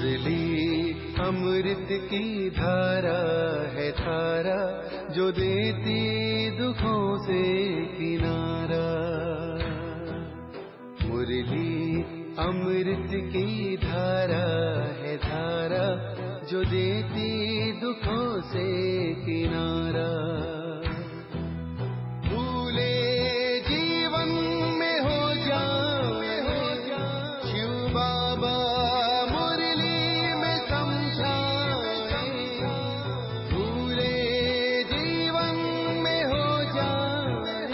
मुरली अमृत की धारा है धारा, जो देती दुखों से किनारा। मुरली अमृत की धारा है धारा, जो देती दुखों से किनारा। भूले जीवन में हो जाए शिव बाबा मुरली में समझाए। भूले जीवन में हो जाए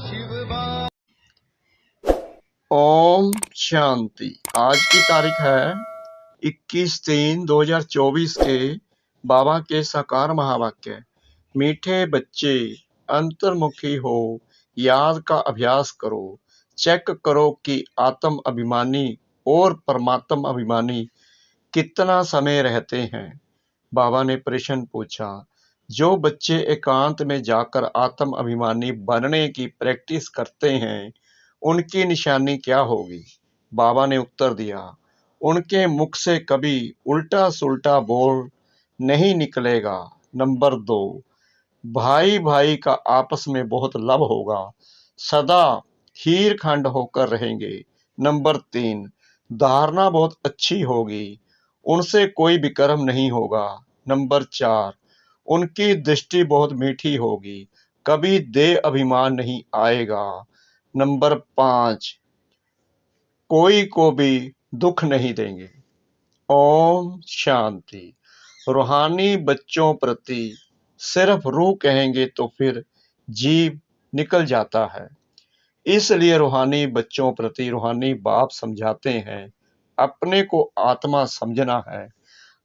शिव बाबा। ओम शांति। आज की तारीख है 21/3/2024 के बाबा के साकार महावाक्य। मीठे बच्चे अंतर्मुखी हो, याद का अभ्यास करो, चेक करो कि आत्म अभिमानी और परमात्म अभिमानी कितना समय रहते हैं। बाबा ने प्रश्न पूछा, जो बच्चे एकांत में जाकर आत्म अभिमानी बनने की प्रैक्टिस करते हैं उनकी निशानी क्या होगी? बाबा ने उत्तर दिया, उनके मुख से कभी उल्टा सुल्टा बोल नहीं निकलेगा। नंबर 2, भाई भाई का आपस में बहुत लव होगा, सदा हीर खंड होकर रहेंगे। नंबर 3, धारणा बहुत अच्छी होगी, उनसे कोई विक्रम नहीं होगा। नंबर 4, उनकी दृष्टि बहुत मीठी होगी, कभी देह अभिमान नहीं आएगा। नंबर 5, कोई को भी दुख नहीं देंगे। ओम शांति। रूहानी बच्चों प्रति सिर्फ रूह कहेंगे तो फिर जीव निकल जाता है, इसलिए रूहानी बच्चों प्रति रूहानी बाप समझाते हैं, अपने को आत्मा समझना है।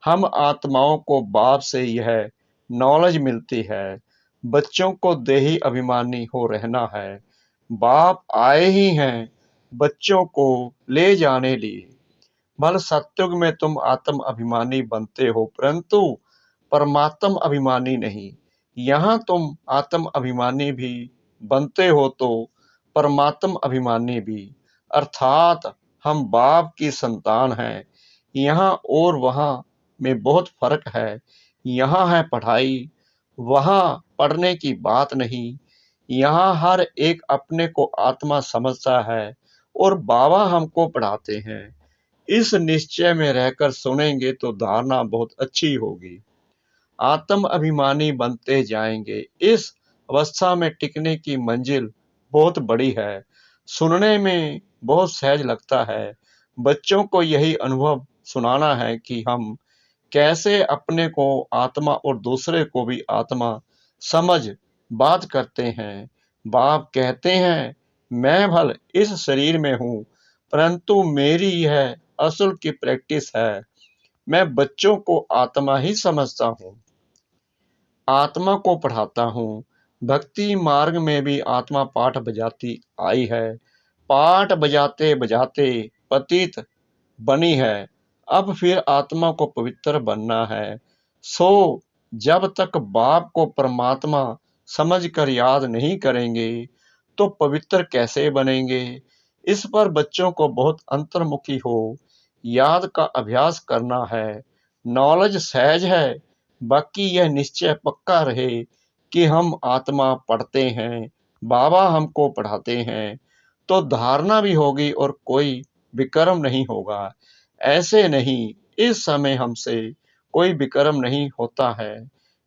हम आत्माओं को बाप से यह नॉलेज मिलती है, बच्चों को देही अभिमानी हो रहना है। बाप आए ही हैं बच्चों को ले जाने लिए। भले सत्युग में तुम आत्म अभिमानी बनते हो, परंतु परमात्म अभिमानी नहीं। यहाँ तुम आत्म अभिमानी भी बनते हो तो परमात्म अभिमानी भी, अर्थात हम बाप की संतान हैं। यहाँ और वहाँ में बहुत फर्क है। यहाँ है पढ़ाई, वहाँ पढ़ने की बात नहीं। यहाँ हर एक अपने को आत्मा समझता है और बाबा हमको पढ़ाते हैं। इस निश्चय में रहकर सुनेंगे तो धारणा बहुत अच्छी होगी, आत्म अभिमानी बनते जाएंगे। इस अवस्था में टिकने की मंजिल बहुत बड़ी है, सुनने में बहुत सहज लगता है। बच्चों को यही अनुभव सुनाना है कि हम कैसे अपने को आत्मा और दूसरे को भी आत्मा समझ बात करते हैं। बाप कहते हैं, मैं भल इस शरीर में हूँ, परंतु मेरी यह असल की प्रैक्टिस है। मैं बच्चों को आत्मा ही समझता हूँ, आत्मा को पढ़ाता हूँ। भक्ति मार्ग में भी आत्मा पाठ बजाती आई है, पाठ बजाते बजाते पतित बनी है, अब फिर आत्मा को पवित्र बनना है। सो जब तक बाप को परमात्मा समझकर याद नहीं करेंगे तो पवित्र कैसे बनेंगे? इस पर बच्चों को बहुत अंतर्मुखी हो, याद का अभ्यास करना है। नॉलेज सहज है, बाकी यह निश्चय पक्का रहे कि हम आत्मा पढ़ते हैं, बाबा हमको पढ़ाते हैं, तो धारणा भी होगी और कोई विक्रम नहीं होगा। ऐसे नहीं, इस समय हमसे कोई विक्रम नहीं होता है।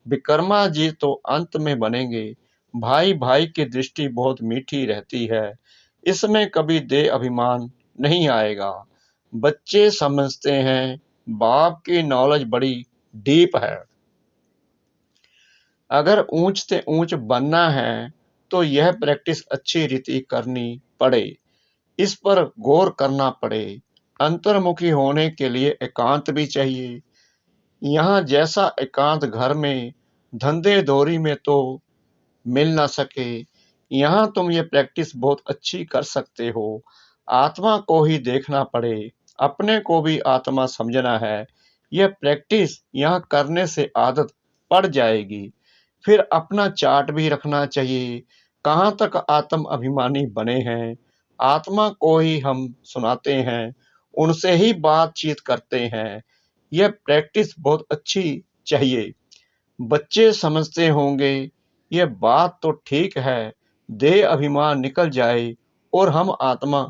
विक्रमा जी तो अंत में बनेंगे। भाई भाई की दृष्टि बहुत मीठी रहती है, इसमें कभी देह अभिमान नहीं आएगा। बच्चे समझते हैं बाप की नॉलेज बड़ी डीप है। अगर ऊंच से ऊंच बनना है तो यह प्रैक्टिस अच्छी रीति करनी पड़े, इस पर गौर करना पड़े। अंतर्मुखी होने के लिए एकांत भी चाहिए। यहाँ जैसा एकांत घर में धंधे दौरी में तो मिल ना सके, यहाँ तुम ये प्रैक्टिस बहुत अच्छी कर सकते हो। आत्मा को ही देखना पड़े, अपने को भी आत्मा समझना है। यह प्रैक्टिस यहाँ करने से आदत पड़ जाएगी। फिर अपना चार्ट भी रखना चाहिए, कहाँ तक आत्म अभिमानी बने हैं। आत्मा को ही हम सुनाते हैं उनसे ही बातचीत करते हैं। यह प्रैक्टिस बहुत अच्छी चाहिए। बच्चे समझते होंगे यह बात तो ठीक है, देह अभिमान निकल जाए और हम आत्मा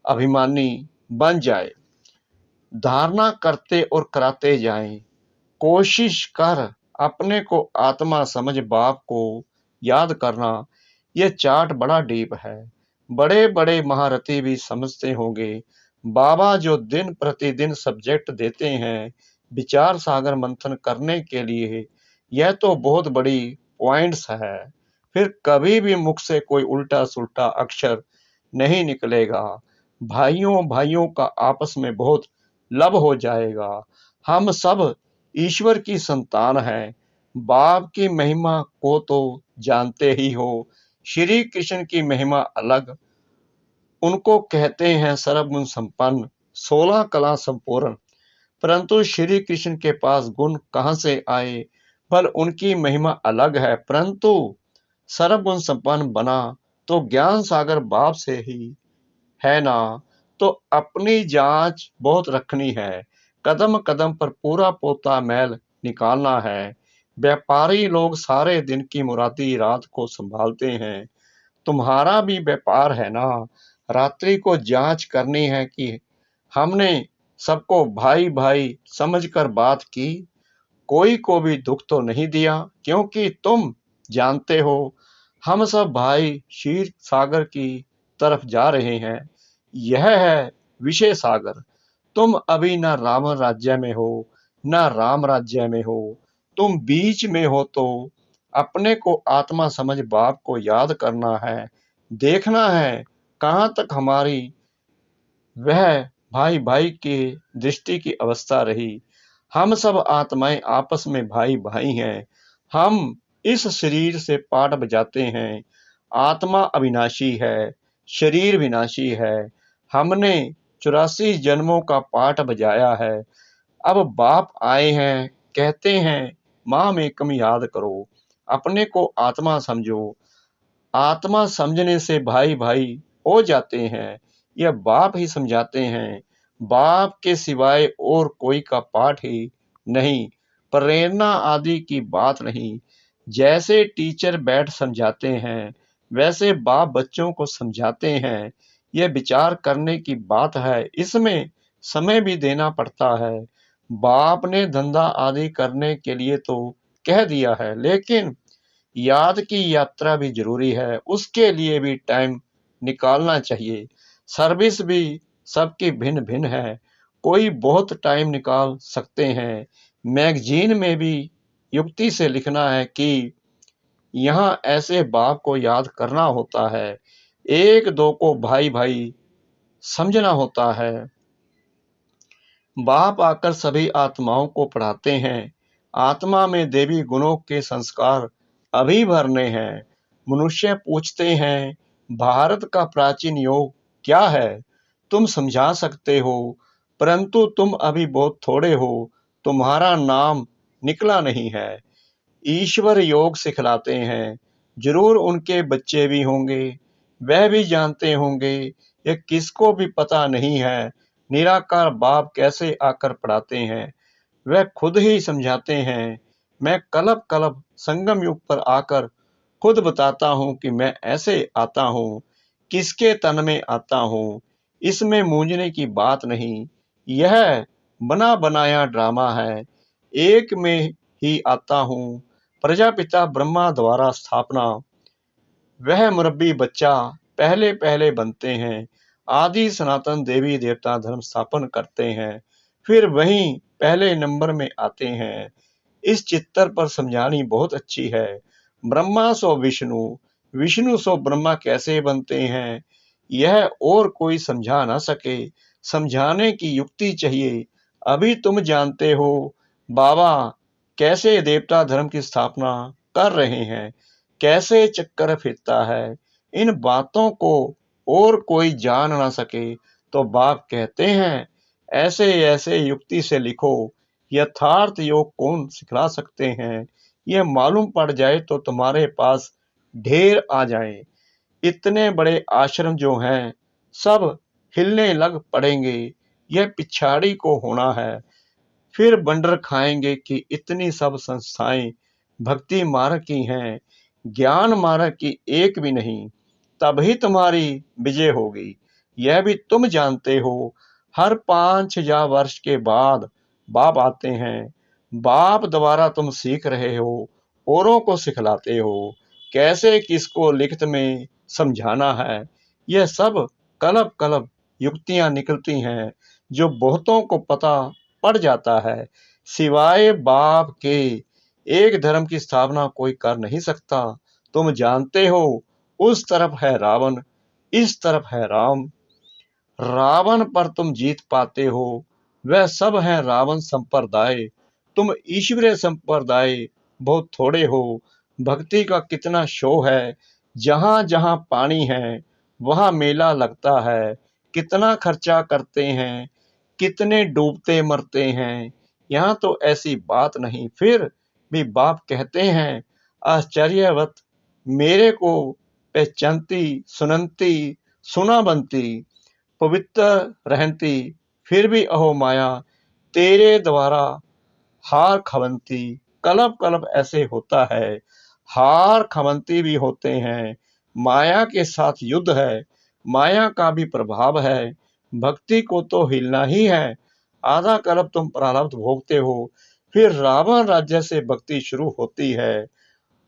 अभिमानी बन जाए। धारणा करते और कराते जाएं। कोशिश कर अपने को आत्मा समझ बाप को याद करना। यह चार्ट बड़ा डीप है। बड़े बड़े महारथी भी समझते होंगे। बाबा जो दिन प्रतिदिन सब्जेक्ट देते हैं विचार सागर मंथन करने के लिए, यह तो बहुत बड़ी पॉइंट्स है। फिर कभी भी मुख से कोई उल्टा सुल्टा अक्षर नहीं निकलेगा। भाइयों भाइयों का आपस में बहुत लब हो जाएगा। हम सब ईश्वर की संतान हैं। बाप की महिमा को तो जानते ही हो। श्री कृष्ण की महिमा अलग। उनको कहते हैं सर्वगुण संपन्न, 16 कला संपूर्ण। परंतु श्री कृष्ण के पास गुण कहां से आए? भल उनकी महिमा अलग है, परंतु सर्वगुण संपन्न बना तो ज्ञान सागर बाप से ही है ना। तो अपनी जांच बहुत रखनी है। कदम कदम पर पूरा पोता मैल निकालना है। व्यापारी लोग सारे दिन की मुरादी रात को संभालते हैं। तुम्हारा भी व्यापार है ना। रात्रि को जांच करनी है कि हमने सबको भाई भाई समझकर बात की, कोई को भी दुख तो नहीं दिया, क्योंकि तुम जानते हो हम सब भाई क्षीर सागर की तरफ जा रहे हैं। यह है विषय सागर। तुम अभी न राम राज्य में हो न राम राज्य में हो, तुम बीच में हो। तो अपने को आत्मा समझ बाप को याद करना है। देखना है कहाँ तक हमारी वह भाई भाई की दृष्टि की अवस्था रही। हम सब आत्माएं आपस में भाई भाई हैं। हम इस शरीर से पाठ बजाते हैं। आत्मा अविनाशी है, शरीर विनाशी है। हमने 84 जन्मों का पाठ बजाया है। अब बाप आए हैं, कहते हैं माम एकम याद करो, अपने को आत्मा समझो। आत्मा समझने से भाई भाई हो जाते हैं। यह बाप ही समझाते हैं। बाप के सिवाय और कोई का पाठ ही नहीं, प्रेरणा आदि की बात नहीं। जैसे टीचर बैठ समझाते हैं, वैसे बाप बच्चों को समझाते हैं। यह विचार करने की बात है। इसमें समय भी देना पड़ता है। बाप ने धंधा आदि करने के लिए तो कह दिया है, लेकिन याद की यात्रा भी जरूरी है। उसके लिए भी टाइम निकालना चाहिए। सर्विस भी सबकी भिन्न भिन्न है। कोई बहुत टाइम निकाल सकते हैं। मैगजीन में भी युक्ति से लिखना है कि यहाँ ऐसे बाप को याद करना होता है। एक दो को भाई भाई समझना होता है। बाप आकर सभी आत्माओं को पढ़ाते हैं। आत्मा में देवी गुणों के संस्कार अभी भरने हैं। मनुष्य पूछते हैं भारत का प्राचीन योग क्या है? तुम समझा सकते हो, परंतु तुम अभी बहुत थोड़े हो। तुम्हारा नाम निकला नहीं है। ईश्वर योग सिखलाते हैं। जरूर उनके बच्चे भी होंगे, वह भी जानते होंगे। यह किसको भी पता नहीं है निराकार बाप कैसे आकर पढ़ाते हैं। वह खुद ही समझाते हैं। मैं कल्प कल्प संगम युग पर आकर खुद बताता हूँ कि मैं ऐसे आता हूँ, किसके तन में आता हूँ। इसमें मूंझने की बात नहीं। यह बना बनाया ड्रामा है। एक में ही आता हूँ। प्रजापिता ब्रह्मा द्वारा स्थापना। वह मुरब्बी बच्चा पहले पहले बनते हैं। आदि सनातन देवी देवता धर्म स्थापन करते हैं, फिर वहीं पहले नंबर में आते हैं। इस चित्तर पर समझानी बहुत अच्छी है। ब्रह्मा सो विष्णु, विष्णु सो ब्रह्मा कैसे बनते हैं, यह और कोई समझा ना सके। समझाने की युक्ति चाहिए। अभी तुम जानते हो बाबा कैसे देवता धर्म की स्थापना कर रहे हैं, कैसे चक्कर फिरता है। इन बातों को और कोई जान ना सके तो बाप कहते हैं ऐसे ऐसे युक्ति से लिखो। यथार्थ योग कौन सिखला सकते हैं? यह मालूम पड़ जाए तो तुम्हारे पास ढेर आ जाए। इतने बड़े आश्रम जो हैं सब हिलने लग पड़ेंगे। यह पिछाड़ी को होना है। फिर बंडर खाएंगे कि इतनी सब संस्थाएं भक्ति मार्ग की हैं, ज्ञान मार्ग की एक भी नहीं। तभी तुम्हारी विजय होगी, यह भी तुम जानते हो। हर 5,000 वर्ष के बाद बाप आते हैं। बाप द्वारा तुम सीख रहे हो, औरों को सिखलाते हो कैसे किसको लिखित में समझाना है। यह सब कलप कलप युक्तियां निकलती हैं जो बहुतों को पता पड़ जाता है। सिवाय बाप के एक धर्म की स्थापना कोई कर नहीं सकता। तुम जानते हो, उस तरफ है रावण, इस तरफ है राम। रावण पर तुम जीत पाते हो, वह सब है रावण संप्रदाय। तुम ईश्वरीय संप्रदाय बहुत थोड़े हो। भक्ति का कितना शो है, जहां जहां पानी है वहां मेला लगता है। कितना खर्चा करते हैं, कितने डूबते मरते हैं, यहाँ तो ऐसी बात नहीं। फिर भी बाप कहते हैं आश्चर्यवत, मेरे को पहचानती सुनती सुना बनती, पवित्र रहती, फिर भी अहो माया तेरे द्वारा हार खवंती। कलप कलप ऐसे होता है, हार खवंती भी होते हैं। माया के साथ युद्ध है, माया का भी प्रभाव है। भक्ति को तो हिलना ही है। आधा कल्प तुम प्रारब्ध भोगते हो, फिर रावण राज्य से भक्ति शुरू होती है।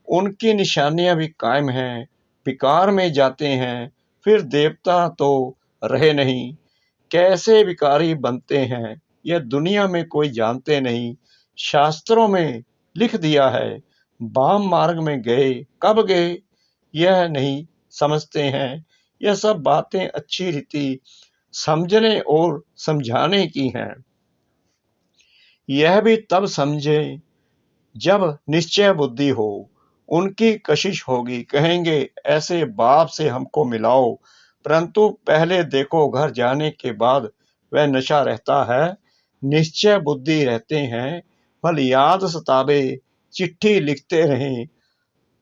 उनकी निशानियां भी कायम हैं, विकार में जाते हैं, फिर देवता तो रहे नहीं। कैसे विकारी बनते हैं यह दुनिया में कोई जानते नहीं। शास्त्रों में लिख दिया है, वाम मार्ग में गए, कब गए यह नहीं समझते हैं। यह सब बातें अच्छी रीति समझने और समझाने की हैं। यह भी तब समझे जब निश्चय बुद्धि हो। उनकी कशिश होगी, कहेंगे ऐसे बाप से हमको मिलाओ। परंतु पहले देखो, घर जाने के बाद वह नशा रहता है, निश्चय बुद्धि रहते हैं। फल याद सतावे, चिट्ठी लिखते रहें,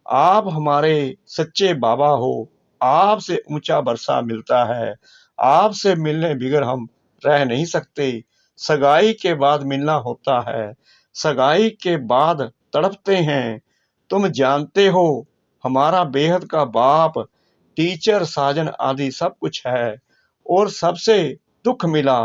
आप हमारे सच्चे बाबा हो। आपसे ऊंचा बरसा मिलता है, आपसे मिलने बिगर हम रह नहीं सकते। सगाई के बाद मिलना होता है, सगाई के बाद तड़पते हैं। तुम जानते हो, हमारा बेहद का बाप टीचर साजन आदि सब कुछ है, और सबसे दुख मिला।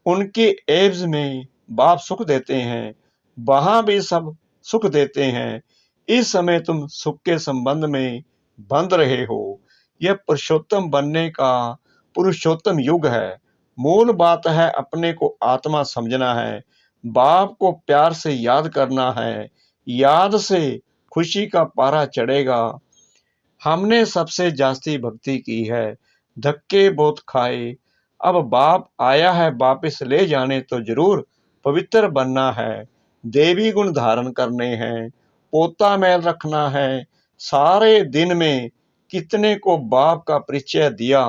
उनके एब्स में बाप सुख देते हैं, वहां भी सब सुख देते हैं। इस समय तुम सुख के संबंध में बंध रहे हो। यह पुरुषोत्तम बनने का पुरुषोत्तम युग है। मूल बात है अपने को आत्मा समझना है, बाप को प्यार से याद करना है। याद से खुशी का पारा चढ़ेगा। हमने सबसे जास्ती भक्ति की है, धक्के बहुत खाए। अब बाप आया है, वापिस ले जाने तो जरूर पवित्र बनना है। देवी गुण धारण करने हैं, पोता मैल रखना है। सारे दिन में कितने को बाप का परिचय दिया।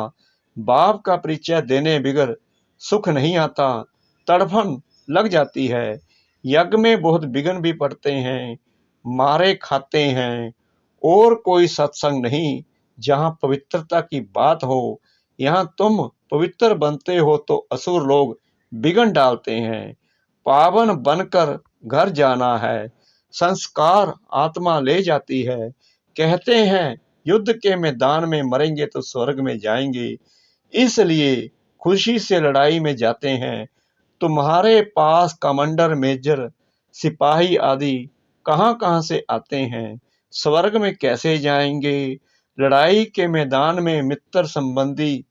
बाप का परिचय देने बिगर सुख नहीं आता, तड़फन लग जाती है। यज्ञ में बहुत विघ्न भी पड़ते हैं, मारे खाते हैं। और कोई सत्संग नहीं जहां पवित्रता की बात हो। यहाँ तुम पवित्र बनते हो तो असुर लोग बिगड़ डालते हैं। पावन बनकर घर जाना है, संस्कार आत्मा ले जाती है। कहते हैं युद्ध के मैदान में मरेंगे तो स्वर्ग में जाएंगे, इसलिए खुशी से लड़ाई में जाते हैं। तुम्हारे पास कमांडर मेजर सिपाही आदि कहां कहां से आते हैं, स्वर्ग में कैसे जाएंगे। लड़ाई के मैदान में मित्र संबंधी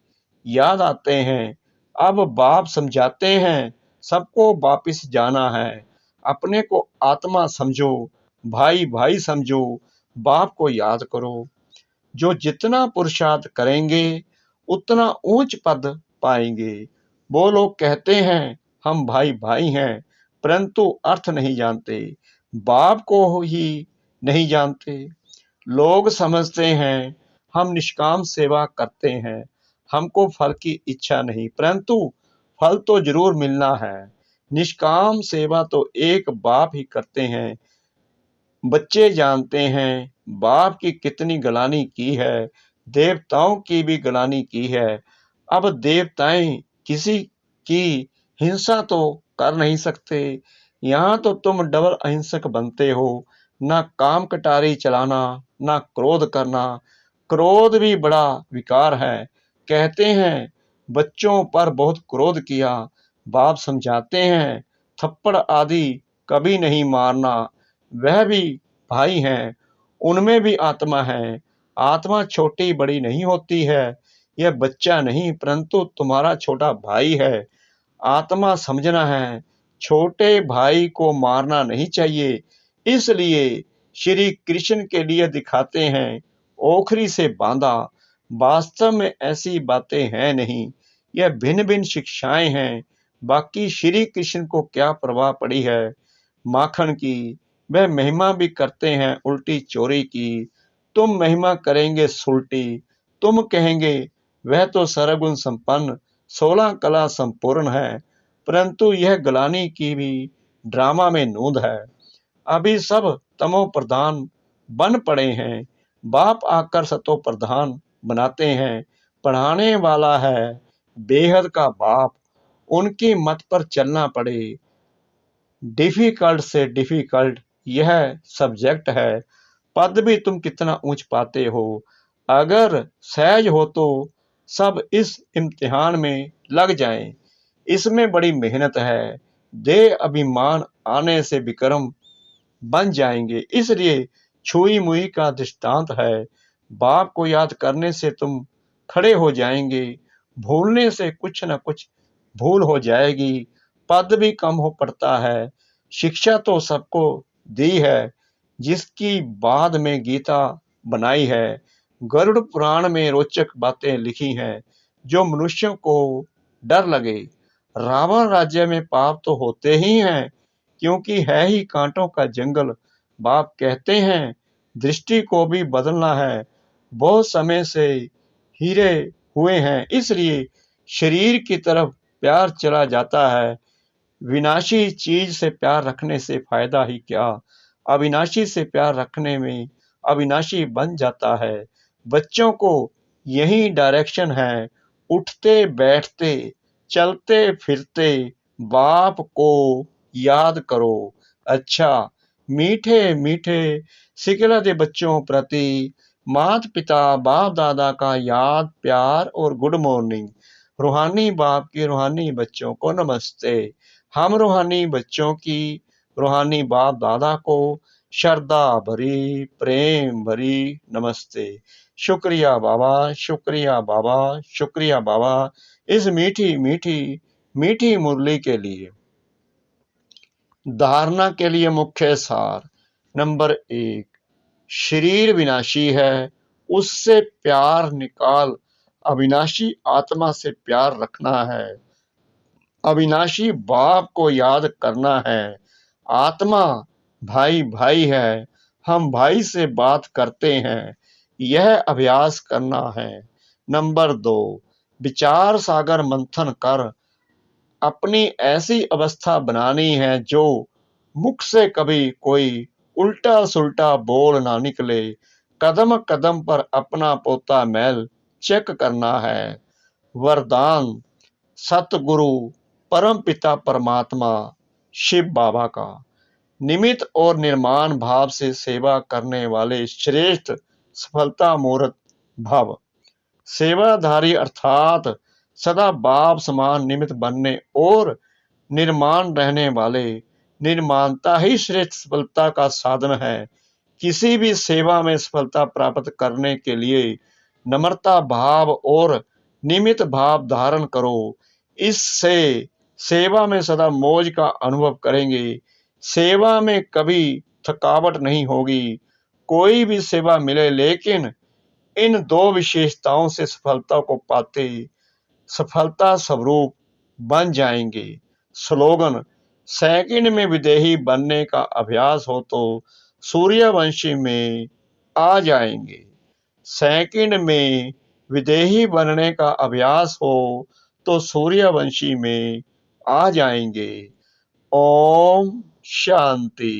याद आते हैं। अब बाप समझाते हैं सबको वापिस जाना है। अपने को आत्मा समझो, भाई भाई समझो, बाप को याद करो। जो जितना पुरुषार्थ करेंगे उतना ऊंच पद पाएंगे। वो लोग कहते हैं हम भाई भाई हैं, परंतु अर्थ नहीं जानते, बाप को ही नहीं जानते। लोग समझते हैं हम निष्काम सेवा करते हैं, हमको फल की इच्छा नहीं, परंतु फल तो जरूर मिलना है। निष्काम सेवा तो एक बाप ही करते हैं। बच्चे जानते हैं बाप की कितनी गलानी की है, देवताओं की भी गलानी की है। अब देवताएं किसी कि हिंसा तो कर नहीं सकते, यहाँ तो तुम डबल अहिंसक बनते हो। ना काम कटारी चलाना, ना क्रोध करना। क्रोध भी बड़ा विकार है। कहते हैं बच्चों पर बहुत क्रोध किया, बाप समझाते हैं थप्पड़ आदि कभी नहीं मारना। वह भी भाई हैं, उनमें भी आत्मा है। आत्मा छोटी बड़ी नहीं होती है। यह बच्चा नहीं परंतु तुम्हारा छोटा भाई है। आत्मा समझना है, छोटे भाई को मारना नहीं चाहिए। इसलिए श्री कृष्ण के लिए दिखाते हैं ओखरी से बांधा। वास्तव में ऐसी बातें हैं नहीं, यह भिन्न भिन्न शिक्षाएं हैं। बाकी श्री कृष्ण को क्या परवाह पड़ी है माखन की। वह महिमा भी करते हैं उल्टी चोरी की। तुम महिमा करेंगे सुलटी, तुम कहेंगे वह तो सर्वगुण संपन्न 16 कला संपूर्ण है। परंतु यह गलानी की भी ड्रामा में नूंद है। अभी सब तमो प्रधान बन पड़े हैं, बाप आकर सतो प्रधान बनाते हैं। पढ़ाने वाला है बेहद का बाप, उनकी मत पर चलना पड़े। डिफिकल्ट से डिफिकल्ट यह सब्जेक्ट है। पद भी तुम कितना ऊंच पाते हो। अगर सहज हो तो सब इस इम्तिहान में लग जाएं। इसमें बड़ी मेहनत है। देह अभिमान आने से विक्रम बन जाएंगे। इसलिए छुई मुई का दृष्टांत है। बाप को याद करने से तुम खड़े हो जाएंगे। भूलने से कुछ न कुछ भूल हो जाएगी। पद भी कम हो पड़ता है। शिक्षा तो सबको दी है, जिसकी बाद में गीता बनाई है। गरुड़ पुराण में रोचक बातें लिखी हैं, जो मनुष्यों को डर लगे। रावण राज्य में पाप तो होते ही हैं, क्योंकि है ही कांटों का जंगल। बाप कहते हैं दृष्टि को भी बदलना है। बहुत समय से हीरे हुए हैं, इसलिए शरीर की तरफ प्यार चला जाता है। विनाशी चीज से प्यार रखने से फायदा ही क्या। अविनाशी से प्यार रखने में अविनाशी बन जाता है। बच्चों को यही डायरेक्शन है। उठते बैठते चलते फिरते बाप को याद करो। अच्छा, मीठे मीठे सिकला दे बच्चों प्रति माता पिता बाप दादा का याद प्यार और गुड मॉर्निंग। रूहानी बाप के रूहानी बच्चों को नमस्ते। हम रूहानी बच्चों की रूहानी बाप दादा को श्रद्धा भरी प्रेम भरी नमस्ते। शुक्रिया बाबा, शुक्रिया बाबा, शुक्रिया बाबा इस मीठी मीठी मीठी मुरली के लिए। धारणा के लिए मुख्य सार। नंबर 1, शरीर विनाशी है, उससे प्यार निकाल। अविनाशी आत्मा से प्यार रखना है। अविनाशी बाप को याद करना है। आत्मा भाई भाई है, हम भाई से बात करते हैं, यह अभ्यास करना है। नंबर 2, विचार सागर मंथन कर अपनी ऐसी अवस्था बनानी है जो मुख से कभी कोई उल्टा सुल्टा बोल ना निकले। कदम कदम पर अपना पोता मैल चेक करना है। वरदान सतगुरु परम पिता परमात्मा शिव बाबा का निमित्त और निर्माण भाव से सेवा करने वाले श्रेष्ठ सफलता मूर्त भव। सेवाधारी अर्थात सदा बाप समान निमित्त बनने और निर्माण रहने वाले। निर्माणता ही श्रेष्ठ सफलता का साधन है। किसी भी सेवा में सफलता प्राप्त करने के लिए नम्रता भाव और निमित्त भाव धारण करो। इससे सेवा में सदा मौज का अनुभव करेंगे। सेवा में कभी थकावट नहीं होगी। कोई भी सेवा मिले, लेकिन इन 2 विशेषताओं से सफलता को पाते सफलता स्वरूप बन जाएंगे। स्लोगन, सेकंड में विदेही बनने का अभ्यास हो तो सूर्यवंशी में आ जाएंगे। सेकंड में विदेही बनने का अभ्यास हो तो सूर्यवंशी में आ जाएंगे। ओम शांति।